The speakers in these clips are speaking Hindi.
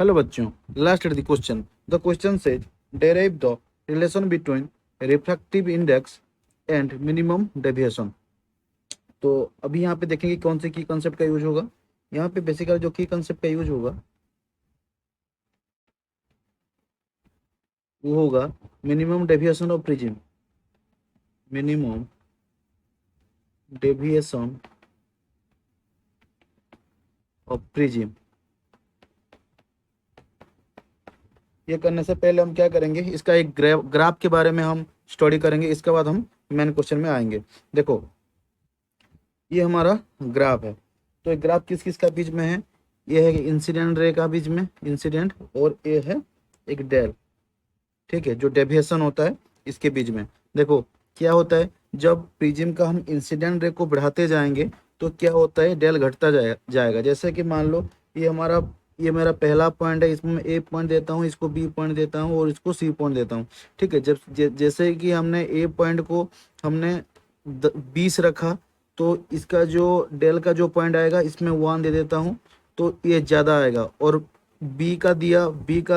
हेलो बच्चों, last at the question. The question says derive the relation between refractive index and minimum deviation. तो अभी यहाँ पे देखेंगे कौन से की कंसेप्ट का यूज होगा। यहाँ पे बेसिकली जो की कंसेप्ट का यूज होगा वो होगा minimum deviation of prism. Minimum deviation of prism. ये करने से पहले हम क्या करेंगे, इसका एक ग्राफ के बारे में हम स्टडी करेंगे, इसके बाद हम मेन क्वेश्चन में आएंगे। देखो, ये हमारा ग्राफ है। तो ये ग्राफ किस किस का बीच में है? ये है इंसिडेंट रे का बीच में, इंसिडेंट, और ये है एक डेल। ठीक है, जो डेविएशन होता है इसके बीच में। देखो क्या होता है, जब प्रिज्म का हम इंसिडेंट रे को बढ़ाते जाएंगे तो क्या होता है, डेल घटता जाएगा। जैसे कि मान लो ये मेरा पहला पॉइंट है, इसमें मैं ए पॉइंट देता हूँ, इसको बी पॉइंट देता हूँ और इसको सी पॉइंट देता हूँ। ठीक है, जैसे कि हमने ए पॉइंट को हमने 20 रखा, तो इसका जो डेल का जो पॉइंट आएगा इसमें 1 दे देता हूँ, तो ये ज़्यादा आएगा। और बी का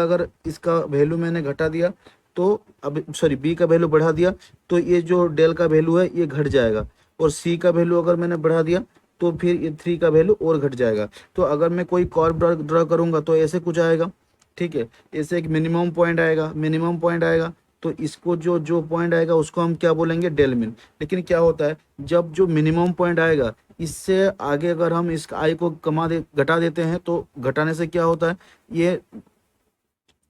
अगर इसका वैल्यू मैंने घटा दिया, तो अब सॉरी बी का वैल्यू बढ़ा दिया, तो ये जो डेल का वैल्यू है ये घट जाएगा। और सी का वैल्यू अगर मैंने बढ़ा दिया तो फिर ये 3 का वैल्यू और घट जाएगा। तो अगर मैं कोई कर्व ड्रॉ करूंगा तो ऐसे कुछ आएगा। ठीक है, ऐसे एक मिनिमम पॉइंट आएगा। तो इसको जो जो पॉइंट आएगा उसको हम क्या बोलेंगे, डेल मिन। लेकिन क्या होता है, जब जो मिनिमम पॉइंट आएगा इससे आगे अगर हम इस आई को घटा देते हैं, तो घटाने से क्या होता है, ये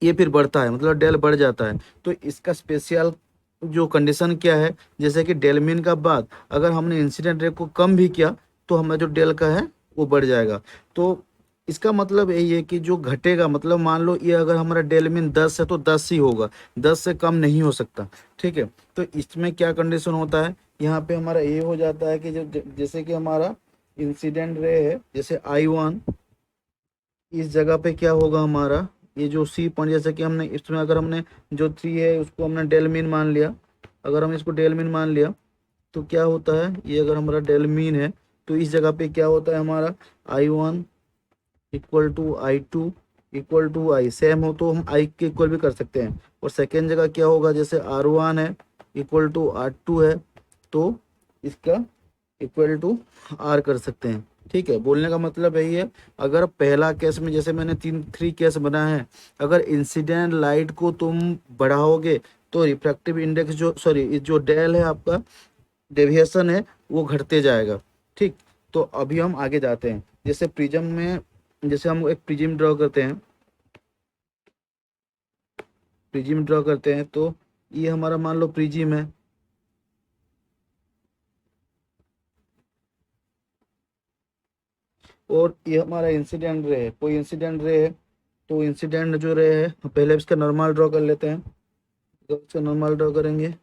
ये फिर बढ़ता है, मतलब डेल बढ़ जाता है। तो इसका स्पेशल जो कंडीशन क्या है, जैसे कि डेल मिन का बाद अगर हमने इंसिडेंट रेट को कम भी किया तो हमारा जो डेल का है वो बढ़ जाएगा। तो इसका मतलब यही है कि जो घटेगा, मतलब मान लो ये अगर हमारा डेल मिन 10 है तो 10 ही होगा, 10 से कम नहीं हो सकता। ठीक है, तो इसमें क्या कंडीशन होता है, यहाँ पे हमारा ये हो जाता है कि जो जैसे कि हमारा इंसिडेंट रे है, जैसे I1, इस जगह पे क्या होगा हमारा, ये जो सी पॉइंट, जैसे कि हमने इसमें अगर हमने जो 3 है उसको हमने डेल मीन मान लिया। अगर हम इसको डेल मीन मान लिया तो क्या होता है, ये अगर हमारा डेल मीन है तो इस जगह पे क्या होता है हमारा, I1 equal to I2 equal to I, same हो तो हम आई के इक्वल भी कर सकते हैं। और सेकेंड जगह क्या होगा, जैसे R1 है इक्वल टू R2 है, तो इसका इक्वल टू आर कर सकते हैं। ठीक है, बोलने का मतलब यही है, अगर पहला केस में जैसे मैंने 3 केस बनाए हैं, अगर इंसिडेंट लाइट को तुम बढ़ाओगे तो रिफ्रैक्टिव इंडेक्स जो सॉरी जो डेल है आपका, डेविएशन है, वो घटते जाएगा। ठीक, तो अभी हम आगे जाते हैं। जैसे प्रिज्म में, जैसे हम एक प्रिज्म ड्रॉ करते हैं, तो ये हमारा मान लो प्रिज्म है, और ये हमारा इंसिडेंट रे है, कोई इंसिडेंट रे है। तो इंसिडेंट जो रे है, पहले इसका नॉर्मल ड्रॉ कर लेते हैं। तो इसका नॉर्मल ड्रॉ करेंगे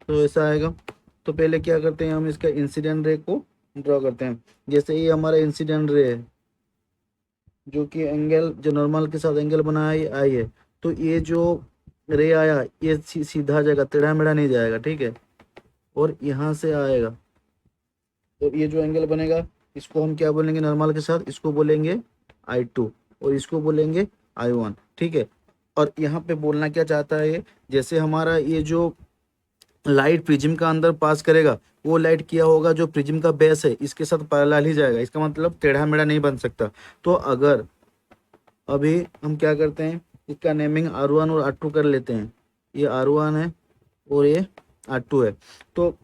तो ऐसा आएगा। तो पहले क्या करते हैं, हम इसका इंसिडेंट रे को ड्रॉ करते हैं। जैसे ये हमारा इंसिडेंट रे है, जो कि एंगल जो नॉर्मल के साथ एंगल बनाया है आई है। तो ये जो रे आया ये सीधा जाएगा, टेढ़ा मेढ़ा नहीं जाएगा। ठीक है, और यहाँ से आएगा, और ये जो एंगल बनेगा इसको हम क्या बोलेंगे, नॉर्मल के साथ इसको बोलेंगे I2 और इसको बोलेंगे I1। ठीक है, और यहाँ पे बोलना क्या चाहता है ये, जैसे हमारा ये जो लाइट प्रिज्म का अंदर पास करेगा, वो लाइट किया होगा जो प्रिज्म का बेस है इसके साथ पैरेलल ही जाएगा, इसका मतलब टेढ़ा मेढ़ा नहीं बन सकता। तो अगर अभी हम क्या करते हैं, इसका नेमिंग R1 और R2 कर लेते हैं। ये R1 है और ये R2 है। तो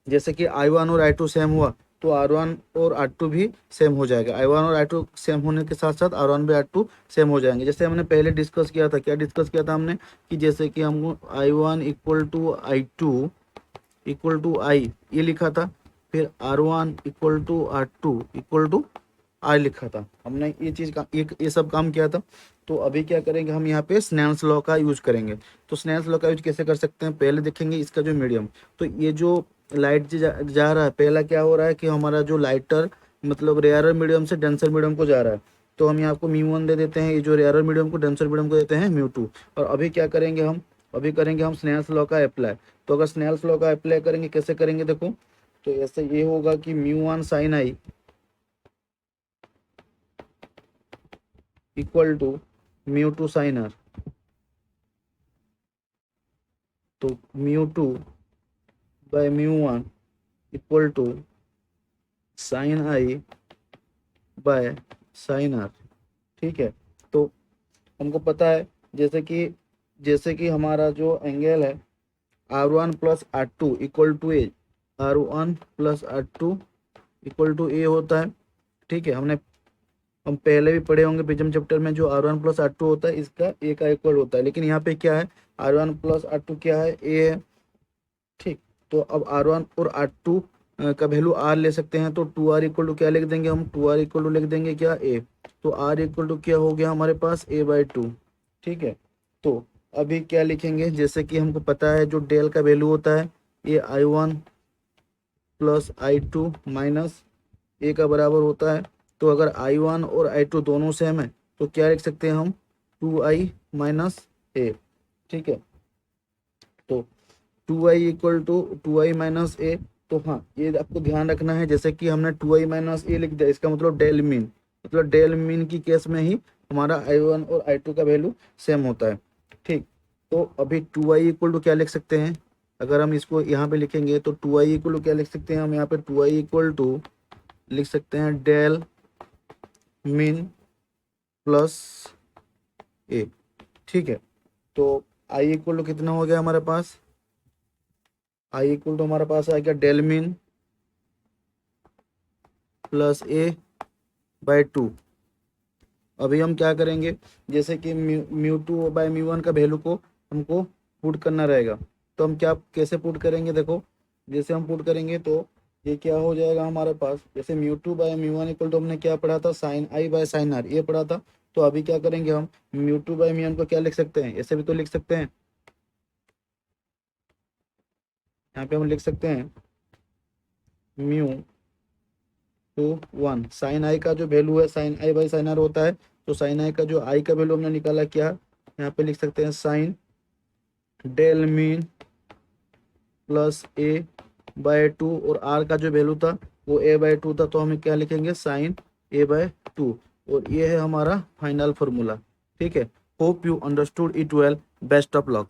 जैसे कि I1 और I2 सेम हुआ, तो R1 और R2 भी सेम हो जाएगा। I1 और I2 सेम होने के साथ साथ R1 भी R2 सेम हो जाएंगे। जैसे हमने पहले डिस्कस किया था, क्या डिस्कस किया था हमने, कि जैसे कि हमको I1 equal to I2 equal to I ये लिखा था, फिर R1 equal to R2 equal to I लिखा था। हमने ये चीज़ का ये सब काम किया था। तो अभी क्या करेंगे, हम यहाँ पे स्नेल्स लॉ का यूज करेंगे। तो स्नेल्स लॉ का यूज कैसे कर सकते हैं, पहले देखेंगे इसका जो मीडियम। तो ये जो लाइट जा रहा है, पहला क्या हो रहा है कि हमारा जो लाइटर मतलब रेयरर मीडियम से डेंसर मीडियम को जा रहा है, तो हम यहाँ को μ1 दे देते हैं। ये जो रेयरर मीडियम को डेंसर मीडियम को देते हैं μ2। और अभी क्या करेंगे हम, अभी करेंगे हम स्नेल्स लॉ का अप्लाई। तो अगर स्नेल्स लॉ का अप्लाई करेंगे, कैसे करेंगे देखो, तो ऐसे ये होगा कि μ1 sin i equal to mu two sine R. तो mu two by mu one equal to sine I by sine R. ठीक है, तो हमको पता है जैसे कि हमारा जो एंगल है R1 plus R2 equal to A, R1 plus R2 equal to A होता है। ठीक है, हम पहले भी पढ़े होंगे प्रिज्म चैप्टर में, जो R1 प्लस R2 होता है इसका ए का इक्वल होता है, लेकिन यहाँ पे क्या है, R1 प्लस R2 क्या है, ए है। ठीक, तो अब R1 और R2 का वैल्यू R ले सकते हैं, तो 2R इक्वल टू क्या लिख देंगे हम, 2R इक्वल टू लिख देंगे क्या, ए। तो R इक्वल टू क्या हो गया हमारे पास, A/2। ठीक है, तो अभी क्या लिखेंगे, जैसे कि हमको पता है जो डेल का वैल्यू होता है ये I1 प्लस I2 माइनस ए का बराबर होता है। तो अगर I1 और I2 दोनों सेम है तो क्या लिख सकते हैं हम, 2I माइनस ए। ठीक है, तो 2I equal to 2I minus ए। तो हाँ, ये आपको ध्यान रखना है, जैसे कि हमने 2I माइनस ए लिख दिया, इसका मतलब डेल मीन, मतलब डेल मीन की केस में ही हमारा I1 और I2 का वैल्यू सेम होता है। ठीक, तो अभी 2I इक्वल टू क्या लिख सकते हैं, अगर हम इसको यहाँ पे लिखेंगे तो 2I इक्वल टू क्या लिख सकते हैं हम, यहाँ पे 2I इक्वल टू लिख सकते हैं डेल मीन प्लस ए। ठीक है, तो आई इक्वल टू कितना हो गया हमारे पास, आई इक्वल टू हमारे पास आ गया डेल मीन प्लस A/2। अभी हम क्या करेंगे, जैसे कि mu two by mu one का वैल्यू को हमको पुट करना रहेगा, तो हम क्या कैसे पुट करेंगे, देखो जैसे हम पुट करेंगे तो ये क्या हो जाएगा हमारे पास, जैसे mu two by mu one equal to हमने क्या पढ़ा था, sine I by sine r, ये पढ़ा था। तो अभी क्या करेंगे हम, mu two by mu one को क्या लिख सकते हैं, ऐसे भी तो लिख सकते हैं, यहाँ पे हम लिख सकते हैं mu two one, sine i का जो वैल्यू है sine i by sine r होता है, तो साइन आई का जो आई का वैल्यू हमने निकाला क्या, यहाँ पे लिख सकते हैं sign del mean plus A/2, और आर का जो वैल्यू था वो A/2 था, तो हम क्या लिखेंगे, साइन A/2। और ये है हमारा फाइनल फार्मूला। ठीक है, hope you understood it well, best of luck.